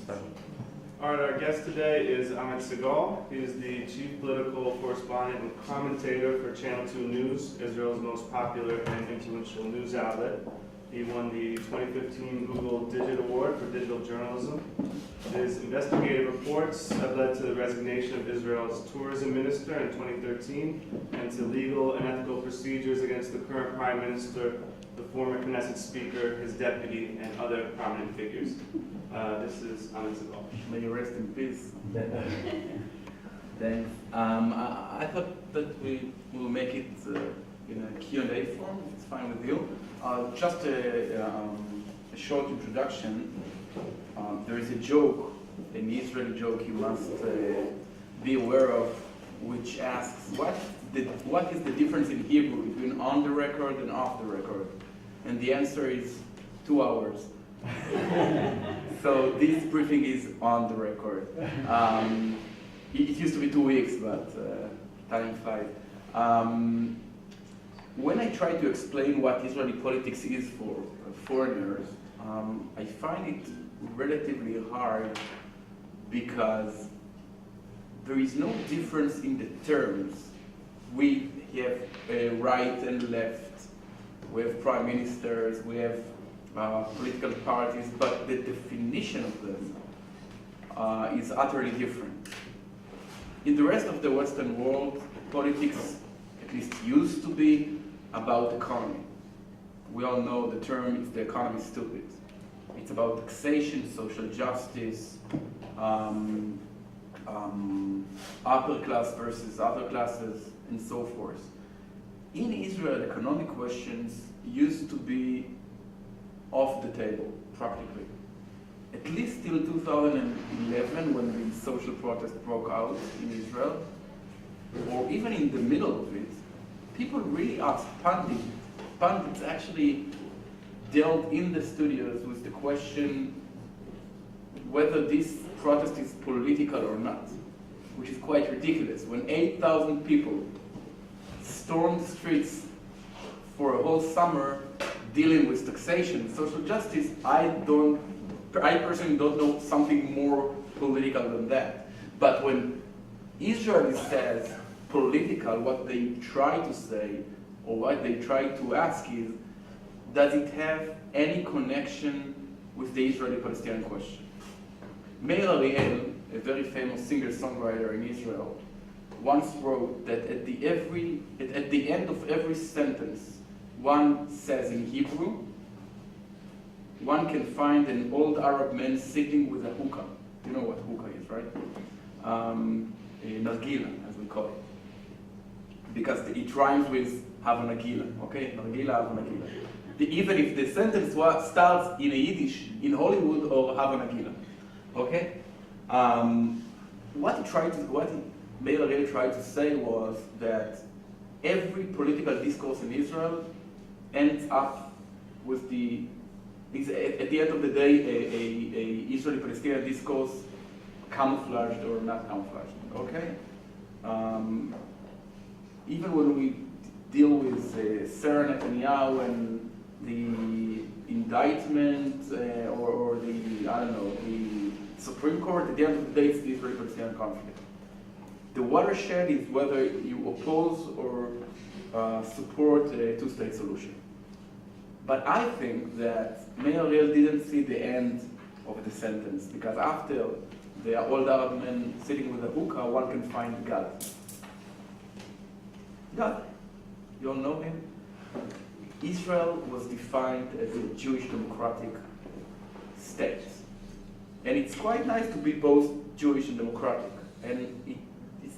start. All right, our guest today is Amit Segal. He is the chief political correspondent and commentator for Channel 2 News, Israel's most popular and influential news outlet. He won the 2015 Google Digit Award for digital journalism. His investigative reports have led to the resignation of Israel's tourism minister in 2013 and to legal and ethical procedures against the current prime minister, the former Knesset speaker, his deputy, and other prominent figures. This is Amit Segal. May you rest in peace. Thanks. I thought that we will make it in a Q&A form, if it's fine with you. Just a short introduction. There is a joke, an Israeli joke you must be aware of, which asks, what is the difference in Hebrew between on the record and off the record? And the answer is 2 hours. So this briefing is on the record. It used to be 2 weeks, but time flies. When I try to explain what Israeli politics is for foreigners, I find it relatively hard because there is no difference in the terms. We have right and left, we have prime ministers, we have political parties, but the definition of them is utterly different. In the rest of the Western world, politics, at least used to be, about economy. We all know the term is the economy is stupid. It's about taxation, social justice, upper class versus other classes, and so forth. In Israel, economic questions used to be off the table, practically. At least till 2011, when the social protest broke out in Israel, or even in the middle of it, people really asked pundits. Pundits actually dealt in the studios with the question whether this protest is political or not, which is quite ridiculous. When 8,000 people stormed the streets for a whole summer dealing with taxation and social justice, I personally don't know something more political than that. But when Israel says political, what they try to say, or what they try to ask is, does it have any connection with the Israeli-Palestinian question? Meir Ariel, a very famous singer-songwriter in Israel, once wrote that at the end of every sentence, one says in Hebrew, one can find an old Arab man sitting with a hookah. You know what hookah is, right? A nargila, as we call it. Because it rhymes with have a nagila, okay? Nargila, have a nagila. Even if the sentence starts in a Yiddish, in Hollywood, or have a nagila, okay? What Meir Ariel tried to say was that every political discourse in Israel ends up with at the end of the day, a Israeli-Palestinian discourse, camouflaged or not camouflaged, okay? Even when we deal with Sarah Netanyahu and the indictment or the, I don't know, the Supreme Court, at the end of the day, it's the Israeli-Palestinian conflict. The watershed is whether you oppose or support a two-state solution. But I think that Meir Ariel didn't see the end of the sentence, because after the old Arab man sitting with a hookah, one can find God. God, you all know him? Israel was defined as a Jewish democratic state. And it's quite nice to be both Jewish and democratic. And it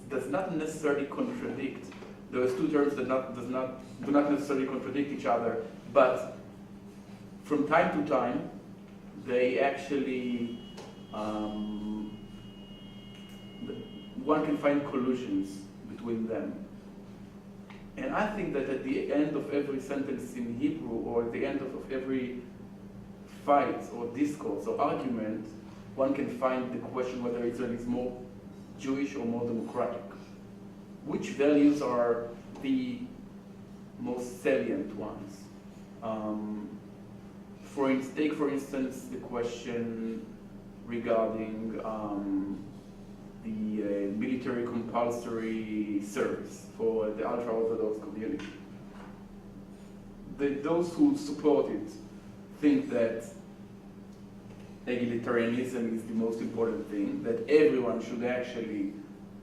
does not necessarily contradict. Those two terms do not necessarily contradict each other, but from time to time, they actually, one can find collusions between them. And I think that at the end of every sentence in Hebrew, or at the end of every fight or discourse or argument, one can find the question whether Israel is more Jewish or more democratic. Which values are the most salient ones? Take for instance the question regarding the military compulsory service for the ultra-Orthodox community. Those who support it think that egalitarianism is the most important thing, that everyone should actually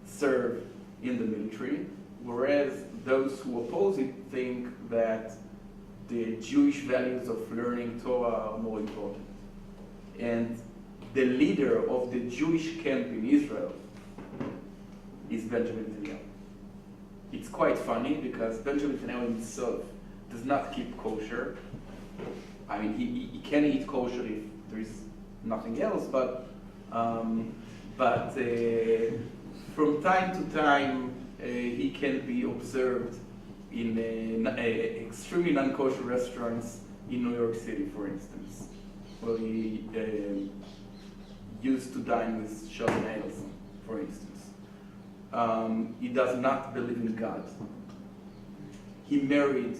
serve in the military, whereas those who oppose it think that the Jewish values of learning Torah are more important. And the leader of the Jewish camp in Israel is Benjamin Netanyahu. It's quite funny because Benjamin Netanyahu himself does not keep kosher. I mean, he can eat kosher if there is nothing else, but from time to time he can be observed in extremely non-kosher restaurants in New York City, for instance, where he used to dine with Sheldon Adelson, for instance. He does not believe in God. He married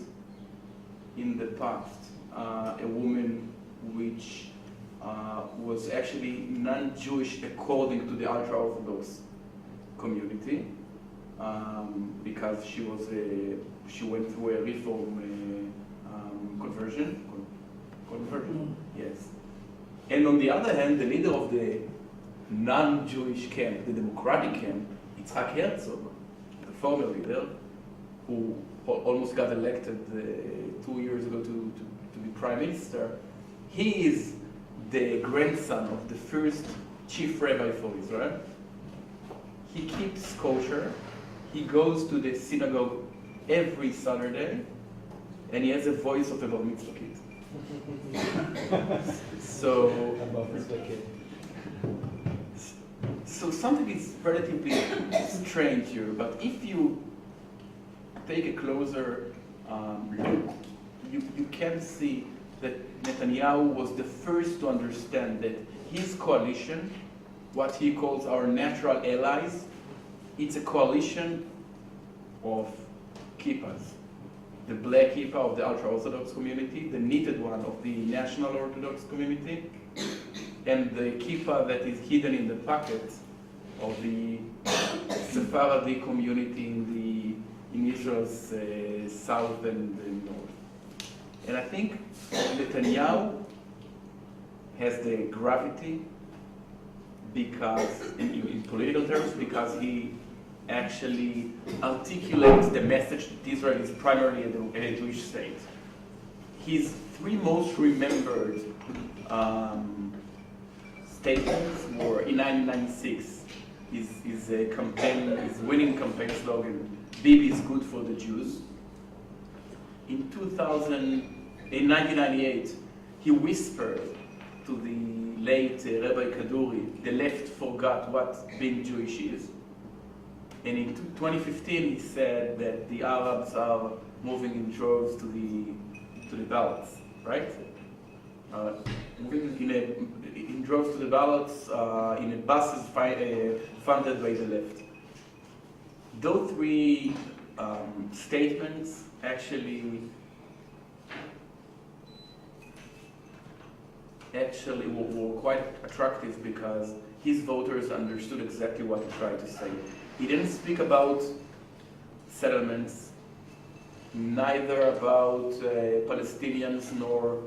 in the past a woman which was actually non-Jewish according to the ultra-Orthodox community, because she went through a reform conversion. Yes. And on the other hand, the leader of the non-Jewish camp, the democratic camp, Yitzhak Herzog, the former leader, who almost got elected 2 years ago to be prime minister, he is the grandson of the first chief rabbi for Israel. He keeps kosher. He goes to the synagogue every Saturday, and he has a voice of a bar mitzvah kid. So something is relatively strange here, but if you take a closer look, you can see that Netanyahu was the first to understand that his coalition, what he calls our natural allies, it's a coalition of kippahs. The black kippah of the ultra-Orthodox community, the knitted one of the national Orthodox community, and the kippah that is hidden in the pocket of the Sephardi community in Israel's south and north. And I think Netanyahu has the gravity because, in political terms, because he actually articulates the message that Israel is primarily a Jewish state. His three most remembered statements were in 1996, his winning campaign slogan, Bibi is good for the Jews. In 1998, he whispered to the late Rabbi Kaduri, the left forgot what being Jewish is. And in 2015, he said that the Arabs are moving in droves to the ballots, right? Moving in droves to the ballots in buses funded by the left. Those three statements actually were quite attractive because his voters understood exactly what he tried to say. He didn't speak about settlements, neither about Palestinians nor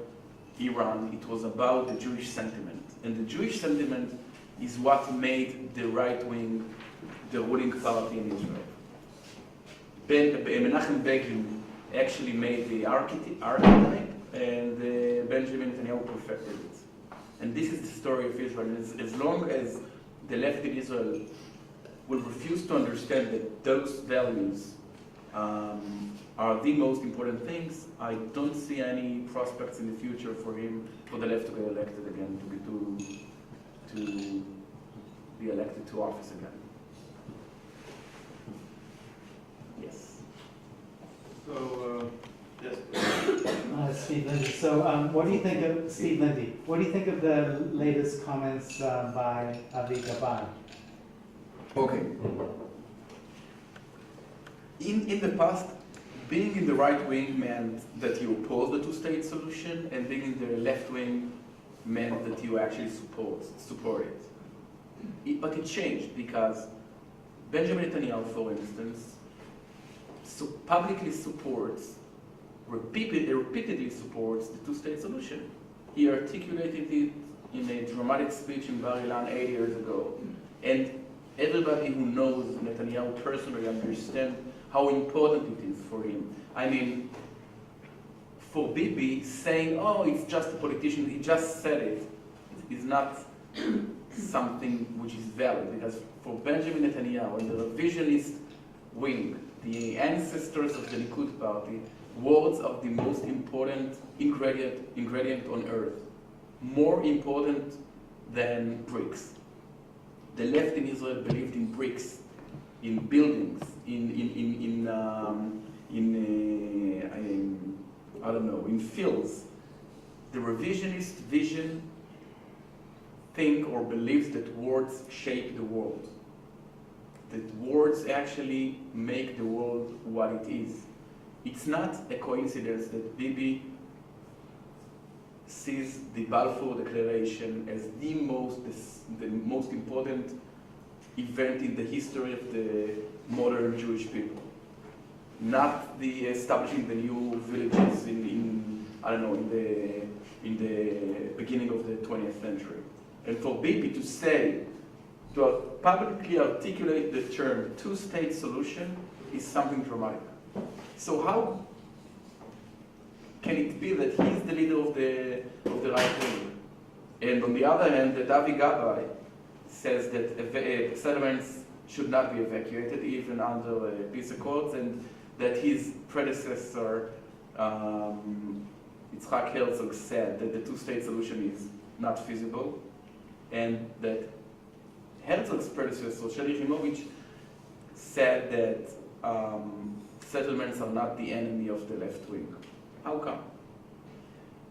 Iran. It was about the Jewish sentiment. And the Jewish sentiment is what made the right wing the ruling party in Israel. Menachem Begin actually made the archetype, and Benjamin Netanyahu perfected it. And this is the story of Israel. As long as the left in Israel will refuse to understand that those values are the most important things, I don't see any prospects in the future for the left to get elected again, to be elected to office again. Yes. So, yes. Steve Lindy. So, what do you think of Steve Lindy? What do you think of the latest comments by Avi Gabay? Okay. In the past, being in the right wing meant that you oppose the two-state solution, and being in the left wing meant that you actually support it. But it changed because Benjamin Netanyahu, for instance, publicly supports, repeatedly supports the two-state solution. He articulated it in a dramatic speech in Bar Ilan 8 years ago. And everybody who knows Netanyahu personally understands how important it is for him. I mean, for Bibi, saying, oh, it's just a politician, he just said it, is not something which is valid. Because for Benjamin Netanyahu and the revisionist wing, the ancestors of the Likud party, words are the most important ingredient on earth. More important than bricks. The left in Israel believed in bricks, in buildings, I don't know, in fields. The revisionist vision think or believes that words shape the world. That words actually make the world what it is. It's not a coincidence that Bibi sees the Balfour Declaration as the most important event in the history of the modern Jewish people. Not the establishing the new villages in the beginning of the 20th century. And for Bibi to say, to publicly articulate the term two-state solution is something dramatic. So how can it be that he's the leader of the right wing? And on the other hand, that Avi Gabay says that settlements should not be evacuated even under peace accords, and that his predecessor, Yitzhak Herzog, said that the two-state solution is not feasible, and that Herzog's predecessor, Sheli Yachimowicz, said that settlements are not the enemy of the left wing. How come?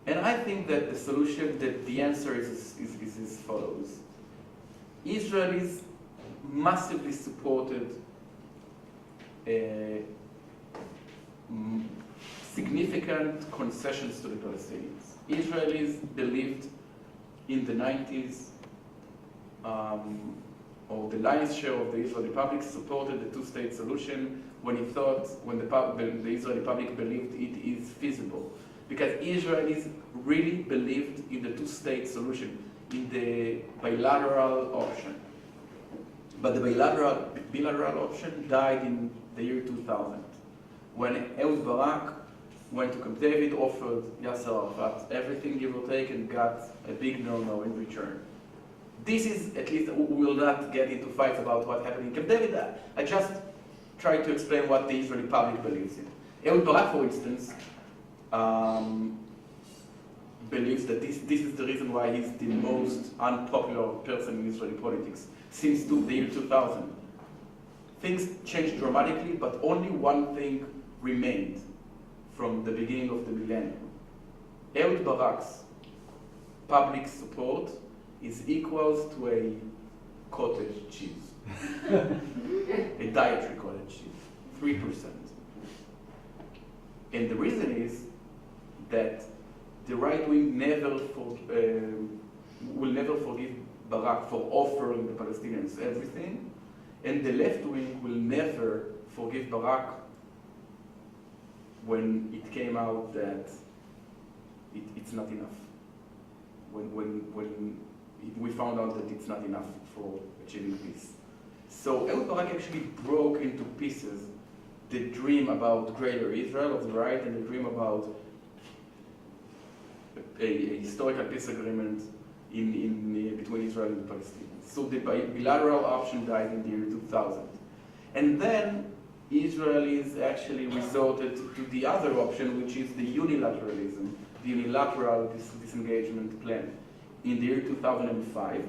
And I think that the solution, that the answer is as follows. Israelis massively supported significant concessions to the Palestinians. Israelis believed in the 90s, or the lion's share of the Israeli public supported the two-state solution when the Israeli public believed it is feasible. Because Israelis really believed in the two-state solution, in the bilateral option. But the bilateral option died in the year 2000, when Ehud Barak went to Camp David, offered Yasser Arafat everything, give or take, and got a big no-no in return. This is, at least, we will not get into fights about what happened in Camp David. I just try to explain what the Israeli public believes in. Ehud Barak, for instance, believes that this is the reason why he's the most unpopular person in Israeli politics since the year 2000. Things changed dramatically, but only one thing remained from the beginning of the millennium. Ehud Barak's public support is equals to a cottage cheese, a dietary cottage cheese, 3%. And the reason is that the right wing will never forgive Barak for offering the Palestinians everything, and the left wing will never forgive Barak when it came out that it's not enough. When we found out that it's not enough for achieving peace. So Ehud Barak actually broke into pieces the dream about greater Israel of the right and the dream about a historical peace agreement between Israel and the Palestinians. So the bilateral option died in the year 2000. And then Israelis actually resorted to the other option, which is the unilateralism, the unilateral disengagement plan in the year 2005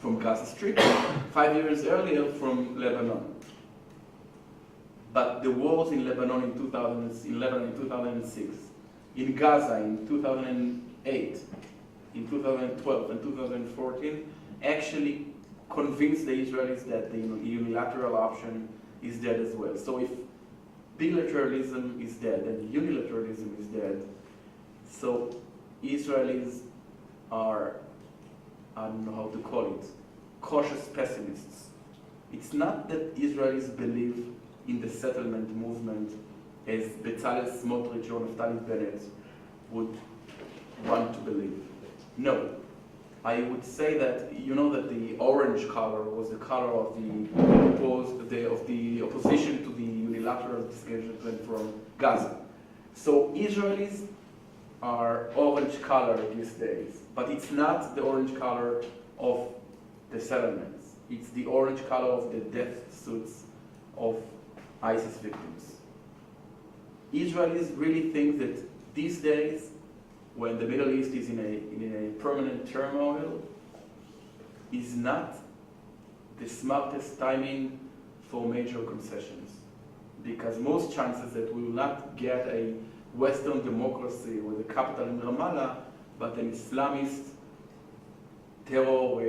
from Gaza Strip, 5 years earlier from Lebanon. But the wars in Lebanon in 2011 and 2006, in Gaza in 2008, in 2012 and 2014, actually convinced the Israelis that the unilateral option is dead as well. So if bilateralism is dead and unilateralism is dead, so Israelis are, I don't know how to call it, cautious pessimists. It's not that Israelis believe in the settlement movement as Bezalel Smotrich or Naftali Bennett would want to believe. No. I would say that, you know, that the orange color was the color of the opposition to the unilateral disengagement plan from Gaza. So Israelis are orange color these days, but it's not the orange color of the settlements. It's the orange color of the death suits of ISIS victims. Israelis really think that these days, when the Middle East is in a permanent turmoil, is not the smartest timing for major concessions. Because most chances that we will not get a Western democracy with a capital in Ramallah, but an Islamist terror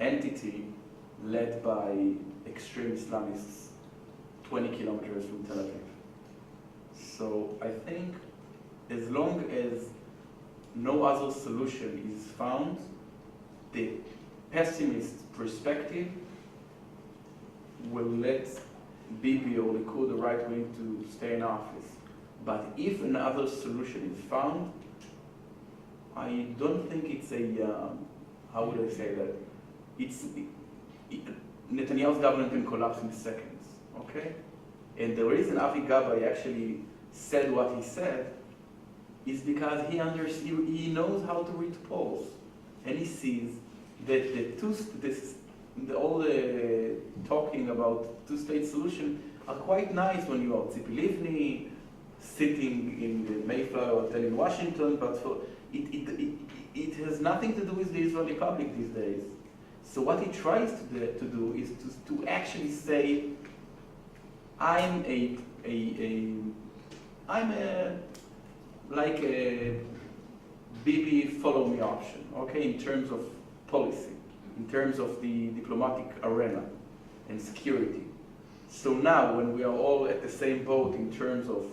entity led by extreme Islamists 20 kilometers from Tel Aviv. So I think as long as no other solution is found, the pessimist perspective will let Bibi or Likud, the right wing, to stay in office. But if another solution is found, I don't think it's a, how would I say that? Netanyahu's government can collapse in seconds, okay? And the reason Avi Gabay actually said what he said is because he knows how to read polls, and he sees that all the talking about two-state solution are quite nice when you are Tzipi Livni sitting in the Mayflower Hotel in Washington, but it has nothing to do with the Israeli public these days. So what he tries to do is to actually say, I'm like a Bibi follow me option, okay, in terms of policy, in terms of the diplomatic arena and security. So now when we are all at the same boat in terms of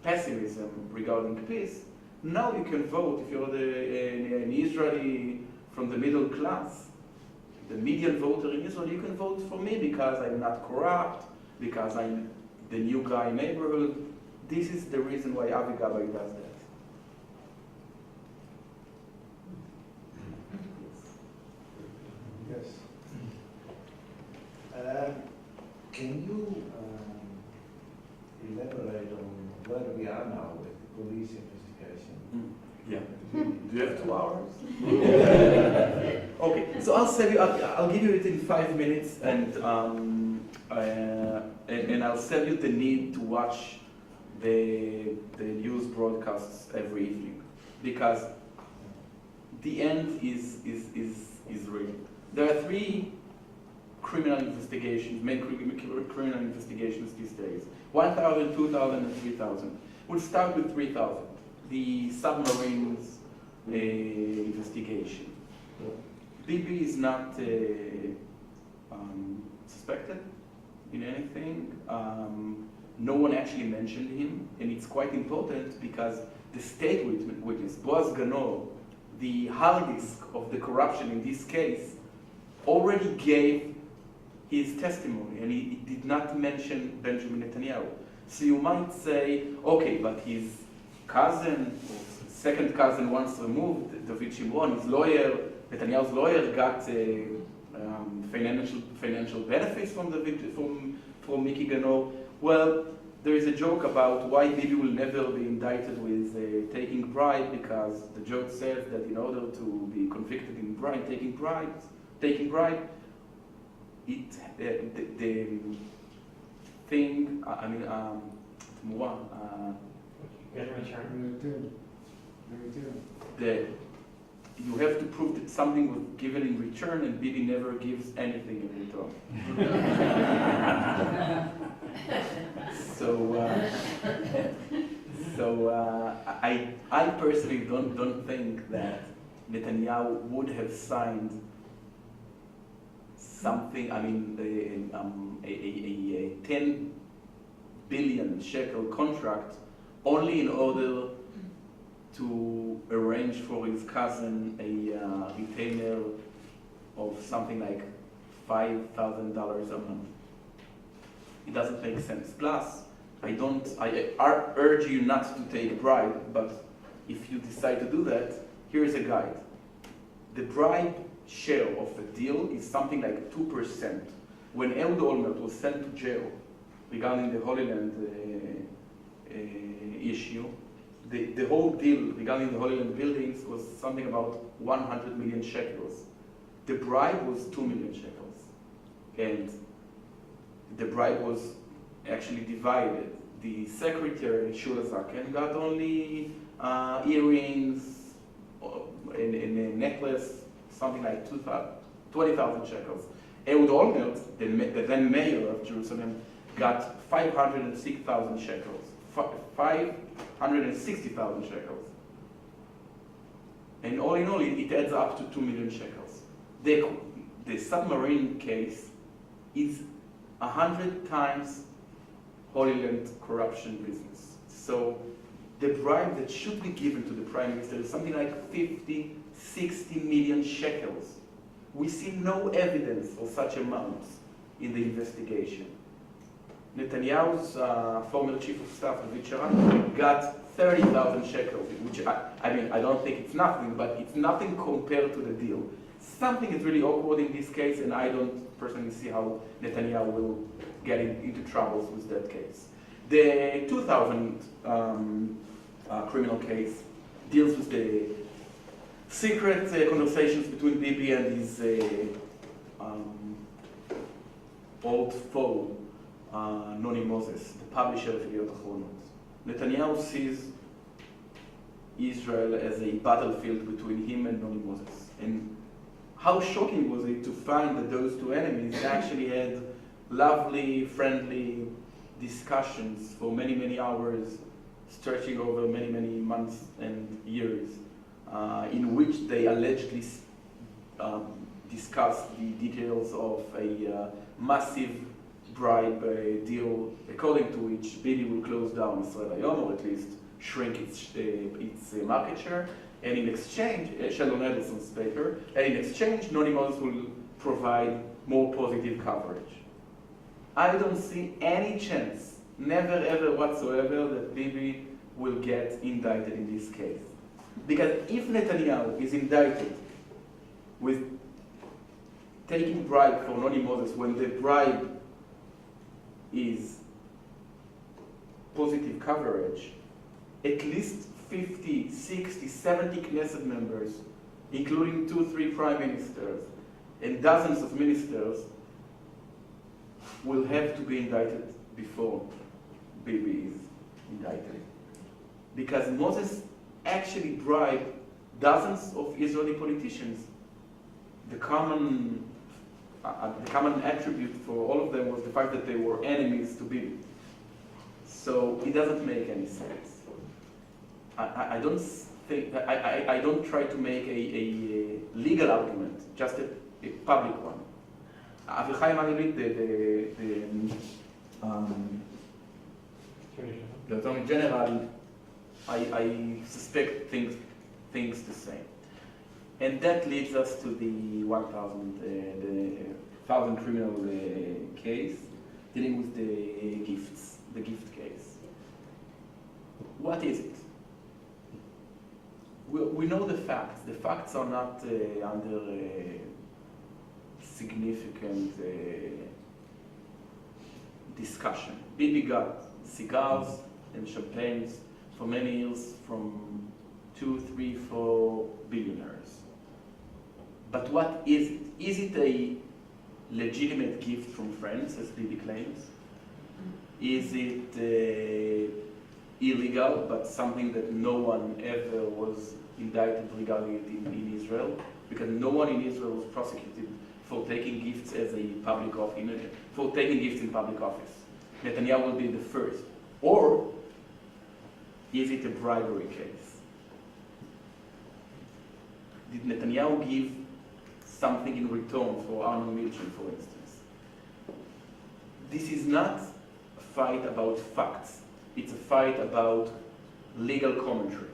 pessimism regarding peace, now you can vote if you're an Israeli from the middle class, the median voter in Israel, you can vote for me because I'm not corrupt, because I'm the new guy in neighborhood. This is the reason why Avi Gabay does that. Yes. Can you elaborate on where we are now with the police investigation? Yeah. Do you have 2 hours? Okay, so I'll give you it in 5 minutes, and I'll save you the need to watch the news broadcasts every evening, because the end is real. There are 3 criminal investigations, main criminal investigations these days: 1,000, 2,000, and 3,000. We'll start with 3,000. The submarines investigation. Bibi is not suspected in anything. No one actually mentioned him, and it's quite important because the state witness, Boaz Ganor, the hard disk of the corruption in this case, already gave his testimony, and he did not mention Benjamin Netanyahu. So you might say, okay, but his cousin, or second cousin once removed, David Shimron, his lawyer, Netanyahu's lawyer, got financial benefits from Miki Ganor. Well, there is a joke about why Bibi will never be indicted with taking bribe, because the joke says that in order to be convicted in taking bribe, the thing, that you have to prove that something was given in return, and Bibi never gives anything in return. I personally don't think that Netanyahu would have signed something, a 10 billion shekel contract only in order to arrange for his cousin a retainer of something like $5,000 a month. It doesn't make sense. Plus, I urge you not to take a bribe, but if you decide to do that, here's a guide. The bribe share of the deal is something like 2%. When Ehud Olmert was sent to jail regarding the Holy Land issue, the whole deal regarding the Holy Land buildings was something about 100 million shekels. The bribe was 2 million shekels. And the bribe was actually divided. The secretary, Shula Zaken, got only earrings and a necklace, something like 20,000 shekels. Ehud Olmert, the then mayor of Jerusalem, got 506,000 shekels, 560,000 shekels. And all in all, it adds up to 2 million shekels. The submarine case is 100 times Holy Land corruption business. So the bribe that should be given to the prime minister is something like 50, 60 million shekels. We see no evidence of such amounts in the investigation. Netanyahu's former chief of staff, David Sharon, got 30,000 shekels, which I don't think it's nothing, but it's nothing compared to the deal. Something is really awkward in this case, and I don't personally see how Netanyahu will get into troubles with that case. The 2000 criminal case deals with the secret conversations between Bibi and his old foe, Noni Moses, the publisher of Yediot Achronot. Netanyahu sees Israel as a battlefield between him and Noni Moses. And how shocking was it to find that those two enemies actually had lovely, friendly discussions for many, many hours, stretching over many, many months and years, in which they allegedly discussed the details of a massive bribe deal, according to which Bibi will close down Israel Hayom, or at least shrink its market share, and in exchange, Sheldon Adelson's paper, and in exchange, Noni Moses will provide more positive coverage. I don't see any chance, never ever whatsoever, that Bibi will get indicted in this case. Because if Netanyahu is indicted with taking bribe for Noni Moses when the bribe is positive coverage, at least 50, 60, 70 Knesset members, including 2-3 prime ministers and dozens of ministers, will have to be indicted before Bibi is indicted. Because Moses actually bribed dozens of Israeli politicians. The common attribute for all of them was the fact that they were enemies to Bibi. So it doesn't make any sense. I don't try to make a legal argument, just a public one. Avichai Manuelit, the Attorney General, I suspect things the same. And that leads us to the 1,000 criminal case dealing with the gift case. What is it? We know the facts. The facts are not under significant discussion. Bibi got cigars and champagnes for many years from 2, 3, 4 billionaires. But what is it? Is it a legitimate gift from friends, as Bibi claims? Is it illegal, but something that no one ever was indicted regarding it in Israel? Because no one in Israel was prosecuted for taking gifts as a public office, for taking gifts in public office. Netanyahu will be the first. Or is it a bribery case? Did Netanyahu give something in return for Arnon Milchan, for instance? This is not a fight about facts. It's a fight about legal commentary.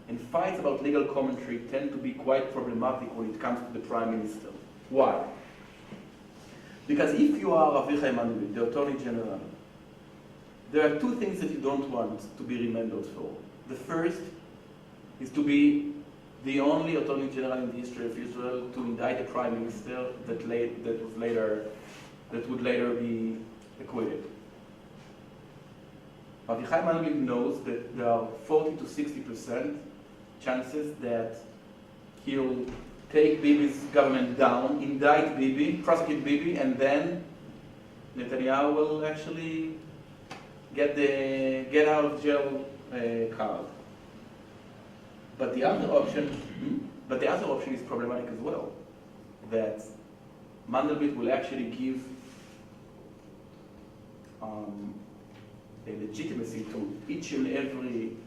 and fights about legal commentary tend to be quite problematic when it comes to the Prime Minister. Why? Because if you are Avichai Mandelblit, the Attorney General, there are two things that you don't want to be remembered for. The first is to be the only Attorney General in the history of Israel to indict a Prime Minister that would later be acquitted. Avichai Mandelblit knows that there are 40 to 60% chances that he'll take Bibi's government down, indict Bibi, prosecute Bibi, and then Netanyahu will actually get out of jail card. But the other option is problematic as well. That Mandelblit will actually give a legitimacy to each and every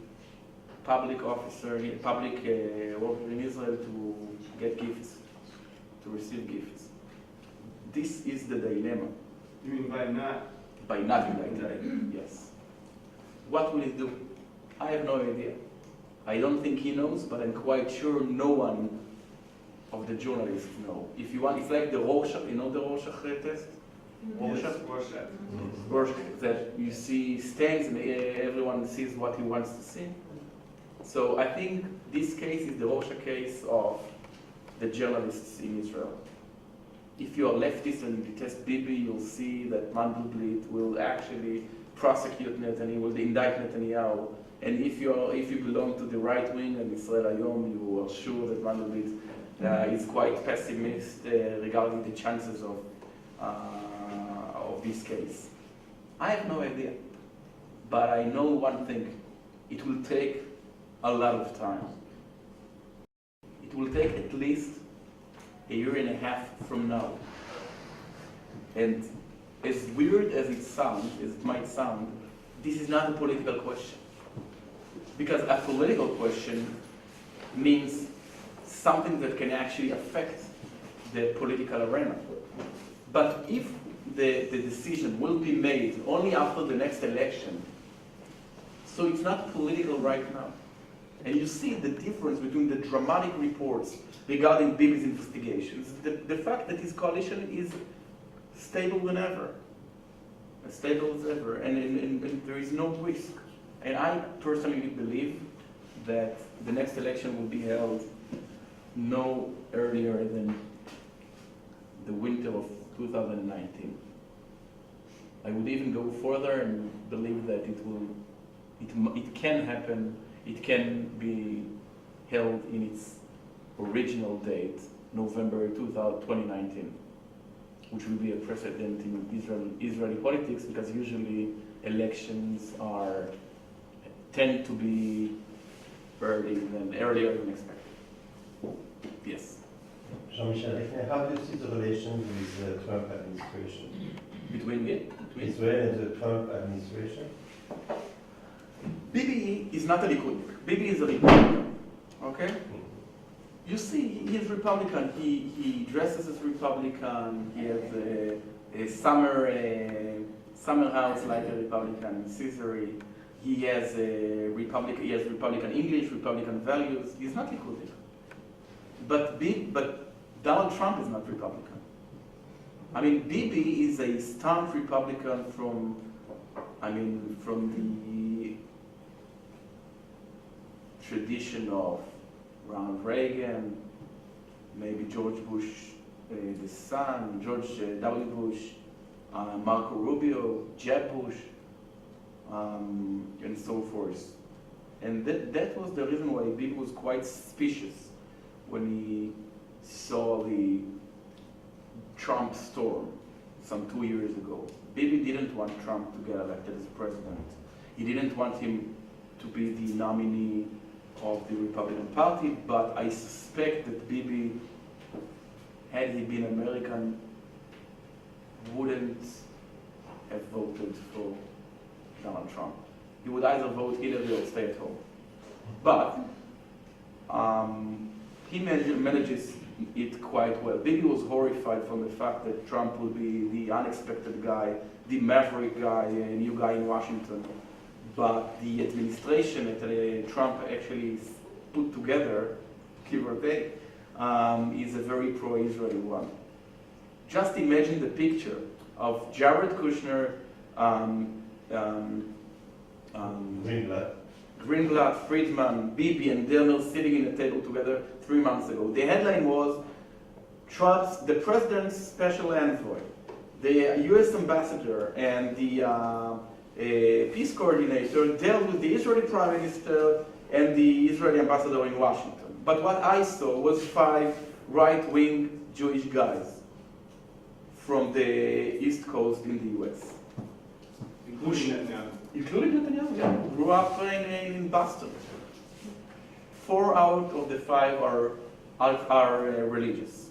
public officer, public worker in Israel to get gifts, to receive gifts. This is the dilemma. You mean by not? By not indicting, yes. What will he do? I have no idea. I don't think he knows, but I'm quite sure no one of the journalists know. If you want, it's like the Rorschach, you know the Rorschach test? Yes, Rorschach. Rorschach, that you see stains and everyone sees what he wants to see. So I think this case is the Rorschach case of the journalists in Israel. If you are leftist and you detest Bibi, you'll see that Mandelblit will actually prosecute Netanyahu, will indict Netanyahu. And if you belong to the right wing and Israel Hayom, you are sure that Mandelblit is quite pessimist regarding the chances of this case. I have no idea, but I know one thing: it will take a lot of time. It will take at least a year and a half from now. And as weird as it might sound, this is not a political question. Because a political question means something that can actually affect the political arena. But if the decision will be made only after the next election, so it's not political right now. And you see the difference between the dramatic reports regarding Bibi's investigations, the fact that his coalition is stable than ever, as stable as ever, and there is no risk. And I personally believe that the next election will be held no earlier than the winter of 2019. I would even go further and believe that it can happen. It can be held in its original date, November 2019, which will be a precedent in Israeli politics, because usually elections tend to be earlier than expected. Yes. Jean-Michel, how do you see the relations with the Trump administration? Between Israel and the Trump administration? Bibi is not a Likud. Bibi is a Republican. Okay? You see, he is Republican. He dresses as Republican. He has a summer house like a Republican in Caesarea. He has Republican English, Republican values. He's not Likud. But Donald Trump is not Republican. I mean, Bibi is a staunch Republican from the tradition of Ronald Reagan, maybe George Bush, the son, George W. Bush, Marco Rubio, Jeb Bush, and so forth. And that was the reason why Bibi was quite suspicious when he saw the Trump storm some 2 years ago. Bibi didn't want Trump to get elected as president. He didn't want him to be the nominee of the Republican Party, but I suspect that Bibi, had he been American, wouldn't have voted for Donald Trump. He would either vote Hillary or stay at home. But he manages it quite well. Bibi was horrified from the fact that Trump would be the unexpected guy, the maverick guy, a new guy in Washington. But the administration that Trump actually put together, give or take, is a very pro-Israeli one. Just imagine the picture of Jared Kushner, Greenblatt, Friedman, Bibi, and Derner sitting in a table together 3 months ago. The headline was, Trump's, the president's special envoy, the US ambassador, and the peace coordinator dealt with the Israeli prime minister and the Israeli ambassador in Washington. But what I saw was 5 right-wing Jewish guys from the East Coast in the US. Including Netanyahu. Including Netanyahu, yeah. Grew up in Boston. 4 out of the 5 are religious.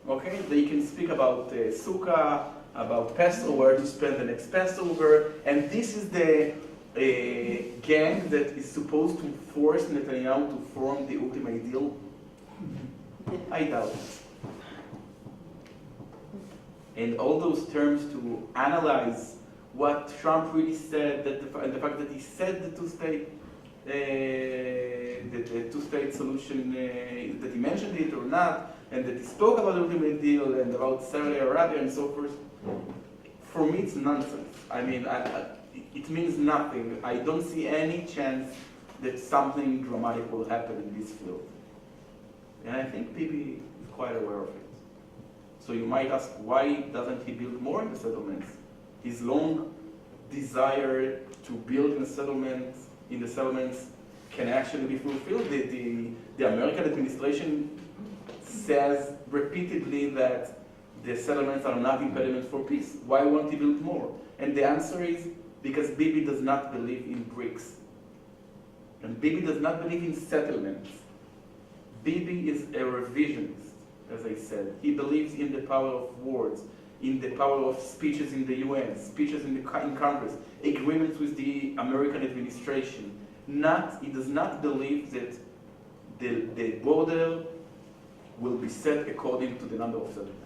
Okay, they can speak about Sukkah, about Passover, where to spend the next Passover, and this is the gang that is supposed to force Netanyahu to form the ultimate deal. I doubt it. And all those terms to analyze what Trump really said, and the fact that he said the two-state solution, that he mentioned it or not, and that he spoke about the ultimate deal and about Saudi Arabia and so forth, for me it's nonsense. I mean, it means nothing. I don't see any chance that something dramatic will happen in this field. And I think Bibi is quite aware of it. So you might ask, why doesn't he build more in the settlements? His long desire to build in the settlements can actually be fulfilled. The American administration says repeatedly that the settlements are not impediment for peace. Why won't he build more? And the answer is because Bibi does not believe in bricks. And Bibi does not believe in settlements. Bibi is a revisionist, as I said. He believes in the power of words, in the power of speeches in the UN, speeches in Congress, agreements with the American administration. He does not believe that the border will be set according to the number of settlements.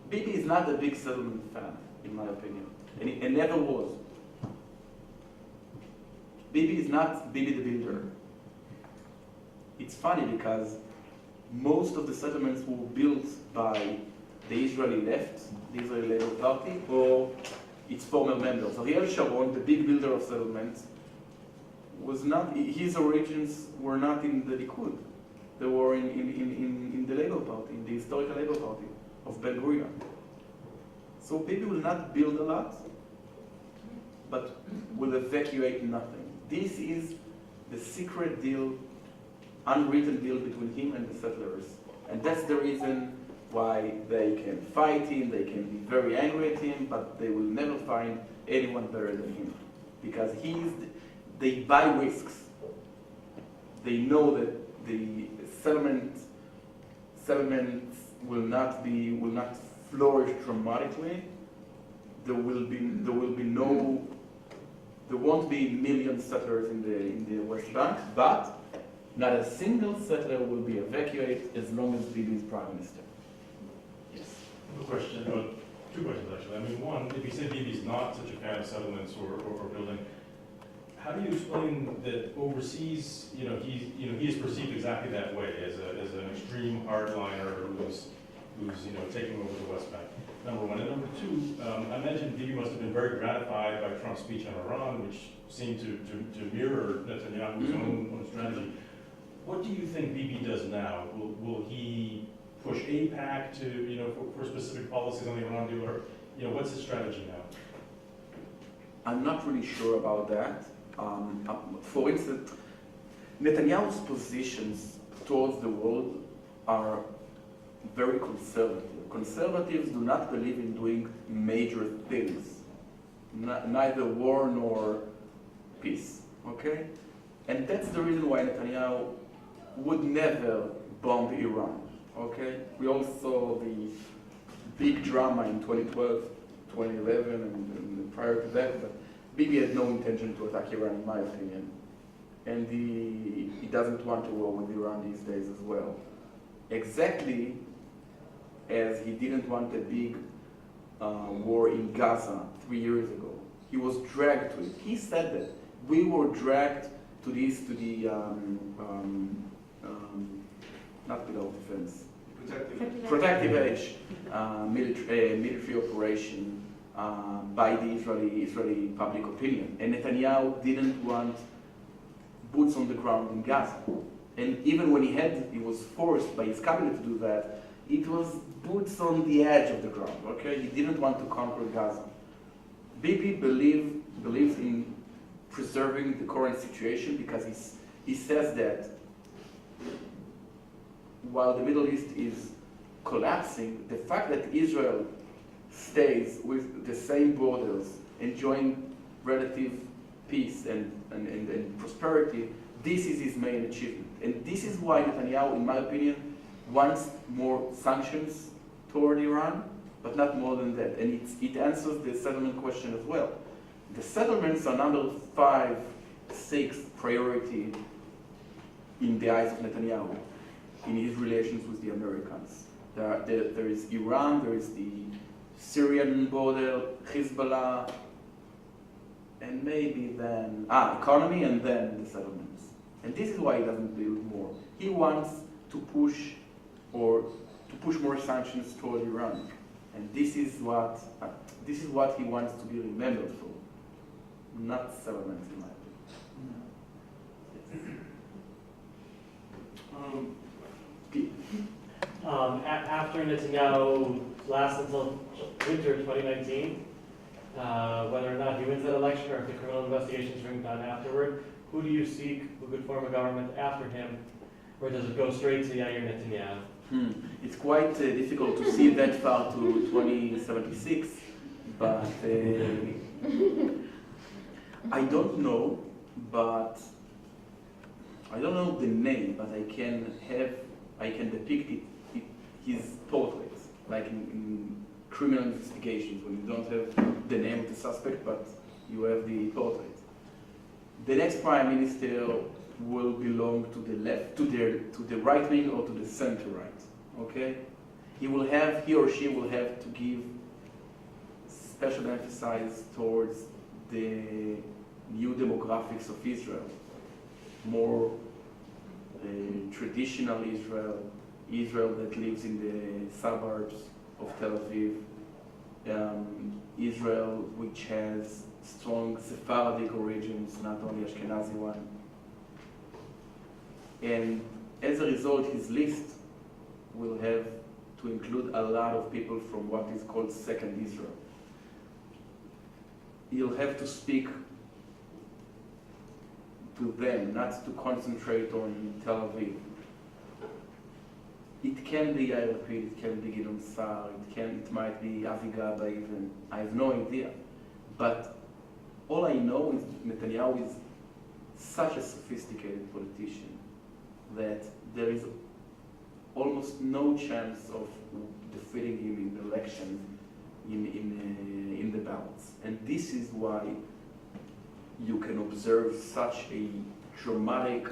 Bibi is not a big settlement fan, in my opinion, and never was. Bibi is not Bibi the builder. It's funny because most of the settlements were built by the Israeli left, the Israeli Labour Party, or its former members. Ariel Sharon, the big builder of settlements, was not, his origins were not in the Likud. They were in the Labour Party, in the historical Labour Party of Ben Gurion. So Bibi will not build a lot, but will evacuate nothing. This is the secret deal, unwritten deal between him and the settlers. And that's the reason why they can fight him, they can be very angry at him, but they will never find anyone better than him. Because they buy risks. They know that the settlements will not flourish dramatically. There won't be million settlers in the West Bank, but not a single settler will be evacuated as long as Bibi is prime minister. Yes. A question, two questions actually. I mean, one, if you say Bibi's not such a fan of settlements or building, how do you explain that overseas, he is perceived exactly that way as an extreme hardliner who's taking over the West Bank? Number one. And number two, I imagine Bibi must have been very gratified by Trump's speech on Iran, which seemed to mirror Netanyahu's own strategy. What do you think Bibi does now? Will he push AIPAC for specific policies on the Iran deal, or what's his strategy now? I'm not really sure about that. For instance, Netanyahu's positions towards the world are very conservative. Conservatives do not believe in doing major things, neither war nor peace, okay? And that's the reason why Netanyahu would never bomb Iran, okay? We all saw the big drama in 2012, 2011, and prior to that, but Bibi had no intention to attack Iran, in my opinion. And he doesn't want to war with Iran these days as well. Exactly as he didn't want a big war in Gaza 3 years ago. He was dragged to it. He said that we were dragged to this, to the not below defense, protective edge military operation by the Israeli public opinion. And Netanyahu didn't want boots on the ground in Gaza. And even when he was forced by his cabinet to do that, it was boots on the edge of the ground, okay? He didn't want to conquer Gaza. Bibi believes in preserving the current situation because he says that while the Middle East is collapsing, the fact that Israel stays with the same borders, enjoying relative peace and prosperity, this is his main achievement. And this is why Netanyahu, in my opinion, wants more sanctions toward Iran, but not more than that. And it answers the settlement question as well. The settlements are number 5, 6 priority in the eyes of Netanyahu, in his relations with the Americans. There is Iran, there is the Syrian border, Hezbollah, and maybe then, economy and then the settlements. And this is why he doesn't build more. He wants to push more sanctions toward Iran. And this is what he wants to be remembered for, not settlements in my opinion. After Netanyahu lasts until winter 2019, whether or not he wins that election or if the criminal investigations are done afterward, who do you seek who could form a government after him, or does it go straight to Yair Netanyahu? It's quite difficult to see that far to 2076, but I don't know the name, but I can depict his portrait, like in criminal investigations, when you don't have the name of the suspect, but you have the portrait. The next prime minister will belong to the left, to the right wing or to the center right. Okay, he or she will have to give special emphasis towards the new demographics of Israel, more traditional Israel that lives in the suburbs of Tel Aviv, Israel which has strong Sephardic origins, not only Ashkenazi one. And as a result, his list will have to include a lot of people from what is called Second Israel. He'll have to speak to them, not to concentrate on Tel Aviv. It can be Yair Lapid, it can be Gideon Sa'ar, it might be Avi Gaba even. I have no idea. But all I know is Netanyahu is such a sophisticated politician that there is almost no chance of defeating him in the election in the ballots. And this is why you can observe such a dramatic,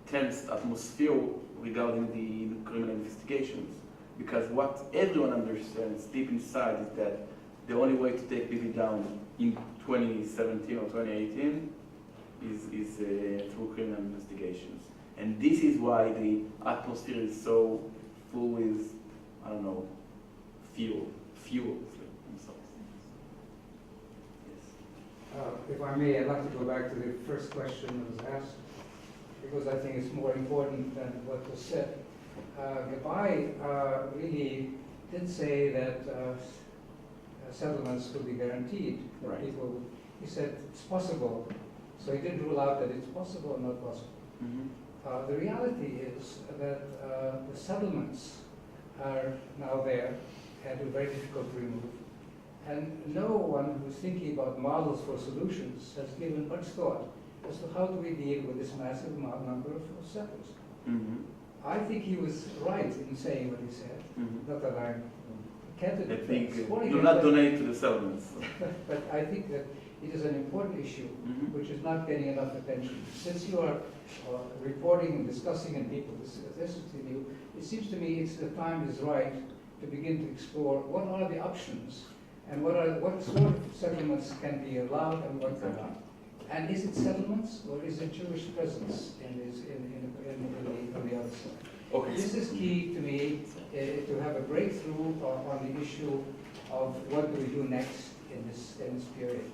tense atmosphere regarding the criminal investigations. Because what everyone understands deep inside is that the only way to take Bibi down in 2017 or 2018 is through criminal investigations. And this is why the atmosphere is so full with, I don't know, fuel. I'm sorry. Yes. If I may, I'd like to go back to the first question that was asked, because I think it's more important than what was said. Gabai really did say that settlements could be guaranteed. That Right. He said it's possible. So he didn't rule out that it's possible or not possible. Mm-hmm. The reality is that the settlements are now there and are very difficult to remove. And no one who's thinking about models for solutions has given much thought as to how do we deal with this massive number of settlers. Mm-hmm. I think he was right in saying what he said. Mm-hmm. Not that I can't I think support do him, not but- donate to the settlements. But I think that it is an important issue Mm-hmm. which is not getting enough attention. Since you are reporting and discussing and people listening to you, it seems to me the time is right to begin to explore what are the options and what sort of settlements can be allowed and what cannot. And is it settlements or is it Jewish presence on the other side? Okay. This is key to me, to have a breakthrough on the issue of what do we do next in this period.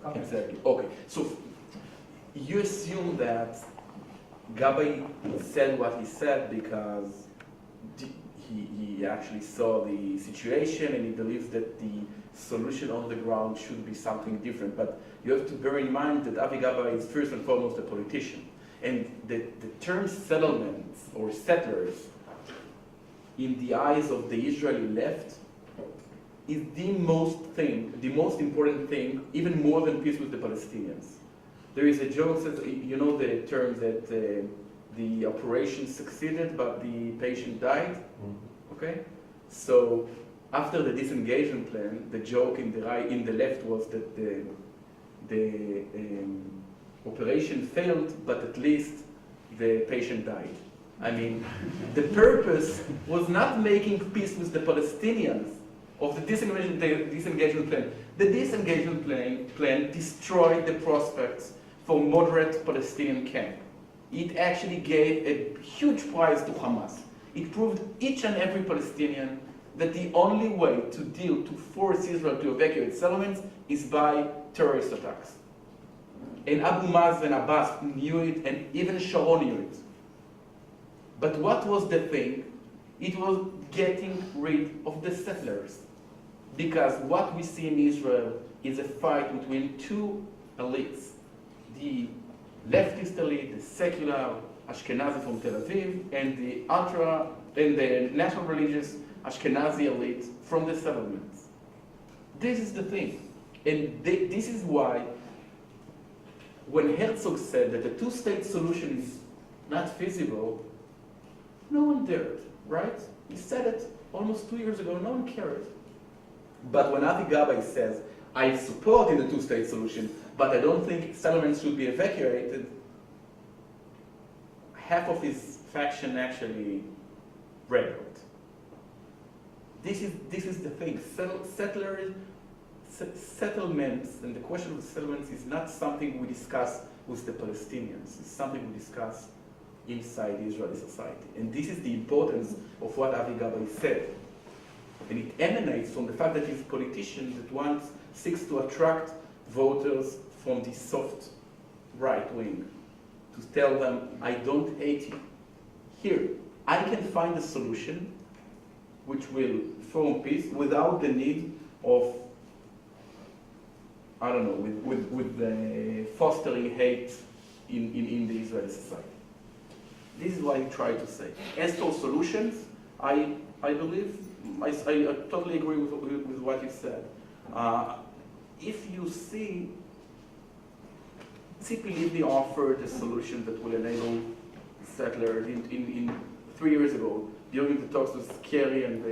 Comment. Exactly. Okay. So you assume that Gabay said what he said because he actually saw the situation and he believes that the solution on the ground should be something different. But you have to bear in mind that Avi Gabay is first and foremost a politician. And the term settlements or settlers in the eyes of the Israeli left is the most important thing, even more than peace with the Palestinians. There is a joke that, you know the term that the operation succeeded but the patient died? Okay? So after the disengagement plan, the joke in the left was that the operation failed, but at least the patient died. I mean, the purpose was not making peace with the Palestinians of the disengagement plan. The disengagement plan destroyed the prospects for moderate Palestinian camp. It actually gave a huge prize to Hamas. It proved each and every Palestinian that the only way to force Israel to evacuate settlements is by terrorist attacks. And Abu Mazen and Abbas knew it, and even Sharon knew it. But what was the thing? It was getting rid of the settlers. Because what we see in Israel is a fight between two elites. The leftist elite, the secular Ashkenazi from Tel Aviv, and the national religious Ashkenazi elite from the settlements. This is the thing. And this is why when Herzog said that the two-state solution is not feasible, no one dared, right? He said it almost 2 years ago, no one cared. But when Avi Gabay says, I support in the two-state solution, but I don't think settlements should be evacuated, half of his faction actually rebelled. This is the thing. Settlements, and the question of settlements is not something we discuss with the Palestinians. It's something we discuss inside Israeli society. And this is the importance of what Avi Gabay said. And it emanates from the fact that he's a politician that seeks to attract voters from the soft right wing, to tell them, I don't hate you. Here, I can find a solution which will form peace without the need of, I don't know, with fostering hate in the Israeli society. This is what I try to say. As for solutions, I believe, I totally agree with what you said. If you see, Tzipi Livni offered a solution that will enable settlers in 3 years ago, during the talks with Kerry and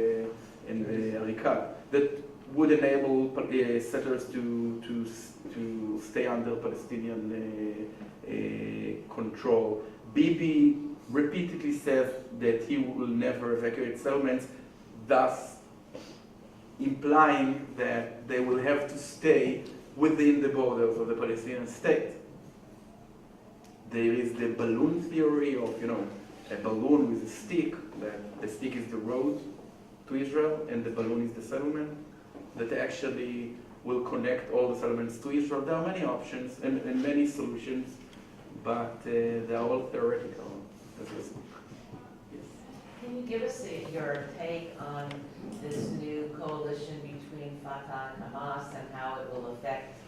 Arikat, that would enable settlers to stay under Palestinian control. Bibi repeatedly says that he will never evacuate settlements, thus implying that they will have to stay within the borders of the Palestinian state. There is the balloon theory of, a balloon with a stick, that the stick is the road to Israel and the balloon is the settlement, that actually will connect all the settlements to Israel. There are many options and many solutions, but they are all theoretical. Yes. Can you give us your take on this new coalition between Fatah and Hamas and how it will affect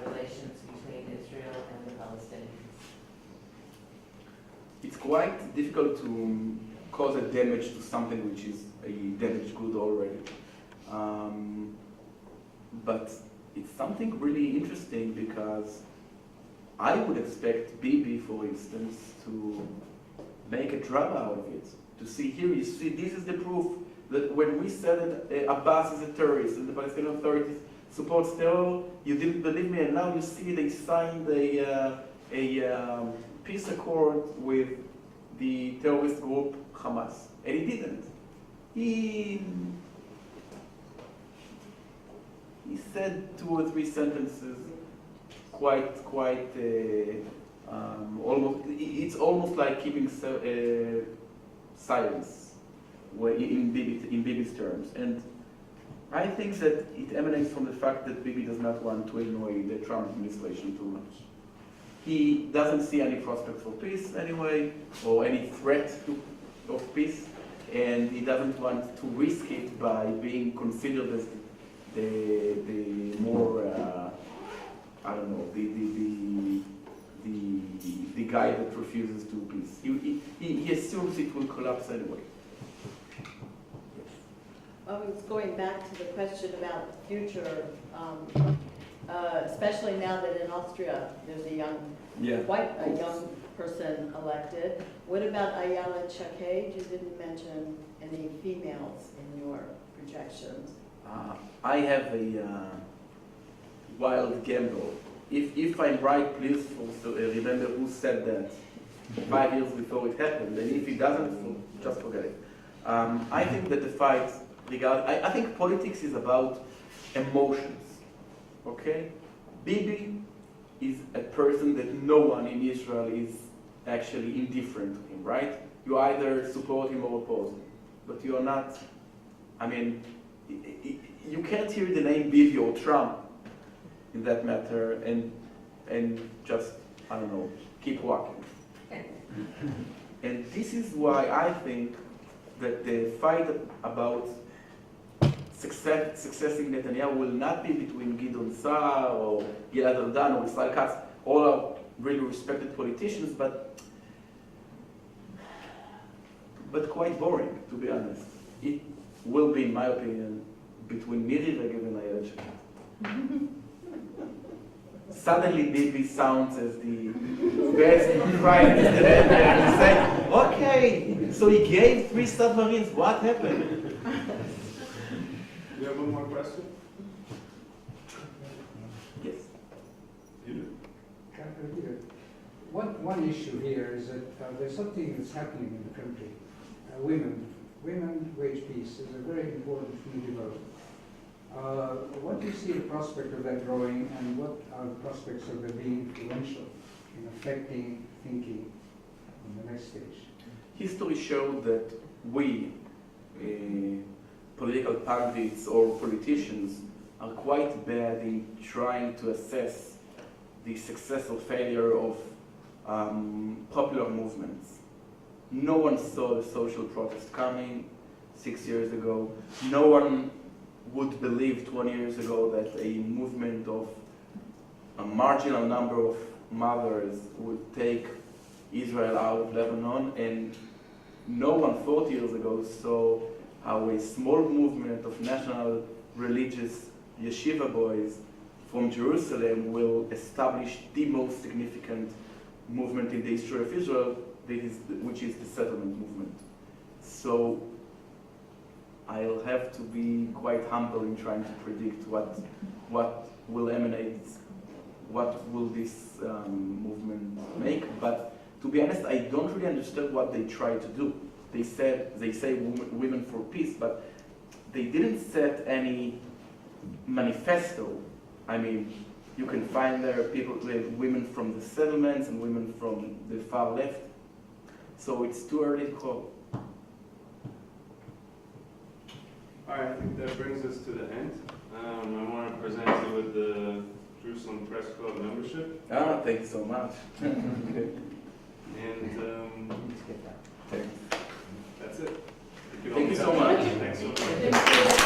relations between Israel and the Palestinians? It's quite difficult to cause a damage to something which is a damaged good already. But it's something really interesting because I would expect Bibi, for instance, to make a drama out of it. To see here, you see, this is the proof that when we said that Abbas is a terrorist and the Palestinian authorities supports terror, you didn't believe me, and now you see they signed a peace accord with the terrorist group Hamas, and he didn't. He said 2 or 3 sentences it's almost like keeping silence in Bibi's terms. And I think that it emanates from the fact that Bibi does not want to annoy the Trump administration too much. He doesn't see any prospect for peace anyway, or any threat of peace, and he doesn't want to risk it by being considered as the more I don't know, the guy that refuses to peace. He assumes it will collapse anyway. It's going back to the question about the future, especially now that in Austria there's a young person elected. What about Ayala Chakade? You didn't mention any females in your projections. I have a wild gamble. If I'm right, please also remember who said that 5 years before it happened, and if he doesn't, just forget it. I think that the fight I think politics is about emotions, okay? Bibi is a person that no one in Israel is actually indifferent to him, right? You either support him or oppose him, but you are not, I mean, you can't hear the name Bibi or Trump in that matter and just, I don't know, keep walking. And this is why I think that the fight about successing Netanyahu will not be between Gideon Saar or Gilad Erdan or Israel Katz. All are really respected politicians, but quite boring, to be honest. It will be, in my opinion, between Miri Regev and Ayala Chakade. Suddenly Bibi sounds as the best prime minister ever, and he said, okay, so he gave 3 submarines, what happened? Do you have one more question? Yes. You do. One issue here is that there's something that's happening in the country. Women wage peace is a very important new development. What do you see the prospect of that growing, and what are the prospects of it being influential in affecting thinking on the next stage? History showed that we, political pundits or politicians, are quite bad in trying to assess the success or failure of popular movements. No one saw the social protest coming 6 years ago. No one would believe 20 years ago that a movement of a marginal number of mothers would take Israel out of Lebanon, and no one 40 years ago saw how a small movement of national religious yeshiva boys from Jerusalem will establish the most significant movement in the history of Israel, which is the settlement movement. So I'll have to be quite humble in trying to predict what will emanate, what will this movement make. But to be honest, I don't really understand what they try to do. They say women for peace, but they didn't set any manifesto. I mean, you can find there people, women from the settlements and women from the far left. So it's too early to call. All right, I think that brings us to the end. I want to present you with the Jerusalem Press Club membership. Thank you so much. And Thanks. that's it. Thank you so much. Thanks so much. Thank you.